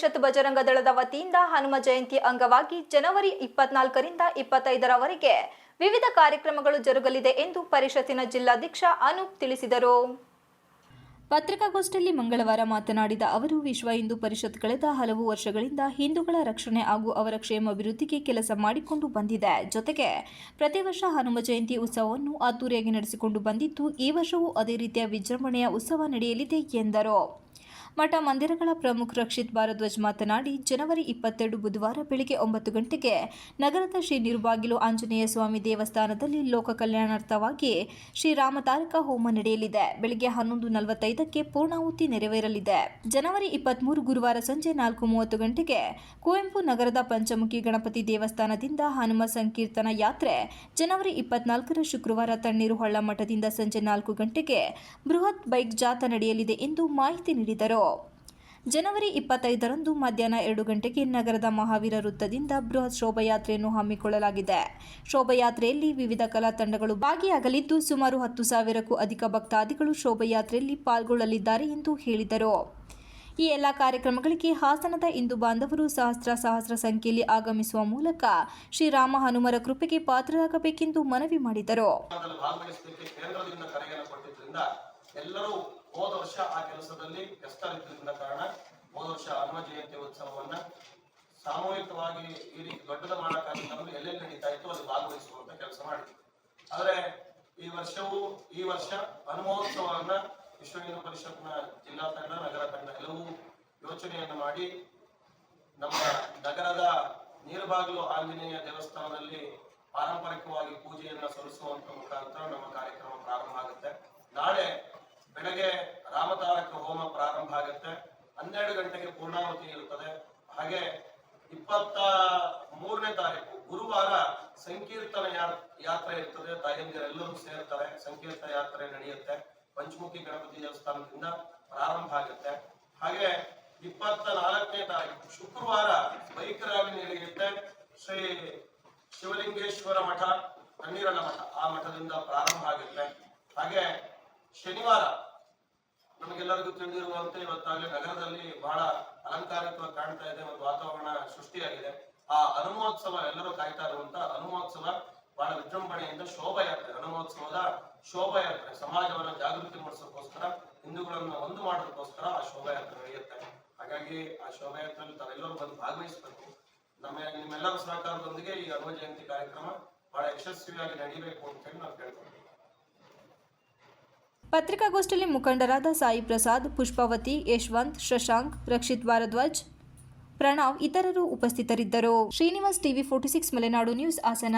ಪರಿಷತ್ ಬಜರಂಗ ದಳದ ವತಿಯಿಂದ ಹನುಮ ಜಯಂತಿ ಅಂಗವಾಗಿ ಜನವರಿ 24ರಿಂದ 25ರವರೆಗೆ ವಿವಿಧ ಕಾರ್ಯಕ್ರಮಗಳು ಜರುಗಲಿದೆ ಎಂದು ಪರಿಷತ್ತಿನ ಜಿಲ್ಲಾಧ್ಯಕ್ಷ ಅನೂಪ್ ತಿಳಿಸಿದರು. ಪತ್ರಿಕಾಗೋಷ್ಠಿಯಲ್ಲಿ ಮಂಗಳವಾರ ಮಾತನಾಡಿದ ಅವರು, ವಿಶ್ವ ಹಿಂದೂ ಪರಿಷತ್ ಕಳೆದ ಹಲವು ವರ್ಷಗಳಿಂದ ಹಿಂದೂಗಳ ರಕ್ಷಣೆ ಹಾಗೂ ಅವರ ಕ್ಷೇಮಾಭಿವೃದ್ಧಿಗೆ ಕೆಲಸ ಮಾಡಿಕೊಂಡು ಬಂದಿದೆ. ಜೊತೆಗೆ ಪ್ರತಿ ವರ್ಷ ಹನುಮ ಜಯಂತಿ ಉತ್ಸವವನ್ನು ಅದ್ದೂರಿಯಾಗಿ ನಡೆಸಿಕೊಂಡು ಬಂದಿದ್ದು, ಈ ವರ್ಷವೂ ಅದೇ ರೀತಿಯ ವಿಜೃಂಭಣೆಯ ಉತ್ಸವ ನಡೆಯಲಿದೆ ಎಂದರು. ಮಠ ಮಂದಿರಗಳ ಪ್ರಮುಖ ರಕ್ಷಿತ್ ಭಾರದ್ವಾಜ್ ಮಾತನಾಡಿ, ಜನವರಿ 22 ಬುಧವಾರ ಬೆಳಗ್ಗೆ 9 ಗಂಟೆಗೆ ನಗರದ ಶ್ರೀ ನಿರುಬಾಗಿಲು ಆಂಜನೇಯ ಸ್ವಾಮಿ ದೇವಸ್ಥಾನದಲ್ಲಿ ಲೋಕ ಕಲ್ಯಾಣಾರ್ಥವಾಗಿ ಶ್ರೀರಾಮತಾರಕ ಹೋಮ ನಡೆಯಲಿದೆ. ಬೆಳಗ್ಗೆ 11:45ಕ್ಕೆ ಪೂರ್ಣಾಹುತಿ ನೆರವೇರಲಿದೆ. ಜನವರಿ 23 ಗುರುವಾರ ಸಂಜೆ 4:30 ಗಂಟೆಗೆ ಕುವೆಂಪು ನಗರದ ಪಂಚಮುಖಿ ಗಣಪತಿ ದೇವಸ್ಥಾನದಿಂದ ಹನುಮ ಸಂಕೀರ್ತನ ಯಾತ್ರೆ, ಜನವರಿ 24ರ ಶುಕ್ರವಾರ ತಣ್ಣೀರು ಹಳ್ಳ ಮಠದಿಂದ ಸಂಜೆ 4 ಗಂಟೆಗೆ ಬೃಹತ್ ಬೈಕ್ ಜಾಥಾ ನಡೆಯಲಿದೆ ಎಂದು ಮಾಹಿತಿ ನೀಡಿದರು. ಜನವರಿ 25ರಂದು ಮಧ್ಯಾಹ್ನ 2 ಗಂಟೆಗೆ ನಗರದ ಮಹಾವೀರ ವೃತ್ತದಿಂದ ಬೃಹತ್ ಶೋಭಾಯಾತ್ರೆಯನ್ನು ಹಮ್ಮಿಕೊಳ್ಳಲಾಗಿದೆ. ಶೋಭಾಯಾತ್ರೆಯಲ್ಲಿ ವಿವಿಧ ಕಲಾ ತಂಡಗಳು ಭಾಗಿಯಾಗಲಿದ್ದು, ಸುಮಾರು 10,000ಕ್ಕೂ ಅಧಿಕ ಭಕ್ತಾದಿಗಳು ಶೋಭಾಯಾತ್ರೆಯಲ್ಲಿ ಪಾಲ್ಗೊಳ್ಳಲಿದ್ದಾರೆ ಎಂದು ಹೇಳಿದರು. ಈ ಎಲ್ಲ ಕಾರ್ಯಕ್ರಮಗಳಿಗೆ ಹಾಸನದ ಹಿಂದೂ ಬಾಂಧವರು ಸಹಸ್ರ ಸಂಖ್ಯೆಯಲ್ಲಿ ಆಗಮಿಸುವ ಮೂಲಕ ಶ್ರೀರಾಮ ಹನುಮರ ಕೃಪೆಗೆ ಪಾತ್ರರಾಗಬೇಕೆಂದು ಮನವಿ ಮಾಡಿದರು. ಎಲ್ಲರೂ ಹೋದ ವರ್ಷ ಆ ಕೆಲಸದಲ್ಲಿ ವ್ಯಸ್ತರಿದ್ದರಿಂದ ಕಾರಣ ಹೋದ ವರ್ಷ ಹನುಮ ಜಯಂತಿ ಉತ್ಸವವನ್ನ ಸಾಮೂಹಿಕವಾಗಿ ಈ ರೀತಿ ದೊಡ್ಡದ ಮಾಡೋ ಕಾರ್ಯಕ್ರಮ ಎಲ್ಲೆಲ್ಲಿ ನಡೀತಾ ಇತ್ತು ಅಲ್ಲಿ ಭಾಗವಹಿಸುವಂತ ಕೆಲಸ ಮಾಡಿದ್ವಿ. ಆದ್ರೆ ಈ ವರ್ಷ ಹನುಮೋತ್ಸವವನ್ನ ವಿಶ್ವ ಹಿಂದೂ ಪರಿಷತ್ನ ಜಿಲ್ಲಾ ತಂಡ, ನಗರ ತಂಡ ಎಲ್ಲವೂ ಯೋಚನೆಯನ್ನು ಮಾಡಿ ನಮ್ಮ ನಗರದ ನೀರುಬಾಗಿಲು ಆಂಜನೇಯ ದೇವಸ್ಥಾನದಲ್ಲಿ ಪಾರಂಪರಿಕವಾಗಿ ಪೂಜೆಯನ್ನ ಸಲ್ಲಿಸುವಂತ ಮುಖಾಂತರ ನಮ್ಮ ಕಾರ್ಯಕ್ರಮ ಪ್ರಾರಂಭ ಆಗುತ್ತೆ. ನಾಳೆ ಬೆಳಗ್ಗೆ ರಾಮತಾರಕ ಹೋಮ ಪ್ರಾರಂಭ ಆಗುತ್ತೆ. 12 ಗಂಟೆಗೆ ಪೂರ್ಣಾಹುತಿ ಇರುತ್ತದೆ. ಹಾಗೆ 23ನೇ ತಾರೀಕು ಗುರುವಾರ ಸಂಕೀರ್ತನ ಯಾತ್ರೆ ಇರ್ತದೆ. ತಾಯಂದಿರೆಲ್ಲರೂ ಸೇರ್ತಾರೆ. ಸಂಕೀರ್ತನ ಯಾತ್ರೆ ನಡೆಯುತ್ತೆ. ಪಂಚಮುಖಿ ಗಣಪತಿ ದೇವಸ್ಥಾನದಿಂದ ಪ್ರಾರಂಭ ಆಗುತ್ತೆ. ಹಾಗೆ 24ನೇ ತಾರೀಕು ಶುಕ್ರವಾರ ಬೈಕ್ ರ್ಯಾಲಿ ನಡೆಯುತ್ತೆ. ಶ್ರೀ ಶಿವಲಿಂಗೇಶ್ವರ ಮಠ, ತಣ್ಣೀರಳ್ಳ ಮಠ, ಆ ಮಠದಿಂದ ಪ್ರಾರಂಭ ಆಗುತ್ತೆ. ಹಾಗೆ ಶನಿವಾರ ನಮಗೆಲ್ಲರಿಗೂ ತಿಳಿದಿರುವಂತೆ ಇವತ್ತಾಗಲೇ ನಗರದಲ್ಲಿ ಬಹಳ ಅಲಂಕಾರಿಕವಾಗಿ ಕಾಣ್ತಾ ಇದೆ, ಒಂದು ವಾತಾವರಣ ಸೃಷ್ಟಿಯಾಗಿದೆ. ಆ ಹನುಮೋತ್ಸವ, ಎಲ್ಲರೂ ಕಾಯ್ತಾ ಇರುವಂತ ಹನುಮೋತ್ಸವ ಬಹಳ ವಿಜೃಂಭಣೆಯಿಂದ ಶೋಭಾಯಾತ್ರೆ, ಹನುಮೋತ್ಸವದ ಶೋಭಾಯಾತ್ರೆ ಸಮಾಜವನ್ನ ಜಾಗೃತಿ ಮೂಡಿಸೋಕ್ಕೋಸ್ಕರ, ಹಿಂದೂಗಳನ್ನು ಒಂದು ಮಾಡೋದಕ್ಕೋಸ್ಕರ ಆ ಶೋಭಾಯಾತ್ರೆ ನಡೆಯುತ್ತೆ. ಹಾಗಾಗಿ ಆ ಶೋಭಾಯಾತ್ರೆಯಲ್ಲಿ ತಾವೆಲ್ಲರೂ ಬಂದು ಭಾಗವಹಿಸಬೇಕು. ನಿಮ್ಮೆಲ್ಲರ ಸಹಕಾರದೊಂದಿಗೆ ಈ ಹನುಮ ಜಯಂತಿ ಕಾರ್ಯಕ್ರಮ ಬಹಳ ಯಶಸ್ವಿಯಾಗಿ ನಡೀಬೇಕು ಅಂತ ಹೇಳಿ ನಾವು ಕೇಳ್ಕೊಳ್ತೀವಿ. ಪತ್ರಿಕಾಗೋಷ್ಠಿಯಲ್ಲಿ ಮುಖಂಡರಾದ ಸಾಯಿ ಪ್ರಸಾದ್, ಪುಷ್ಪಾವತಿ, ಯಶವಂತ್, ಶಶಾಂಕ್, ರಕ್ಷಿತ್ ಭಾರದ್ವಾಜ್, ಪ್ರಣವ್ ಇತರರು ಉಪಸ್ಥಿತರಿದ್ದರು. Srinivas, TV 46 Malenadu news, Hassan.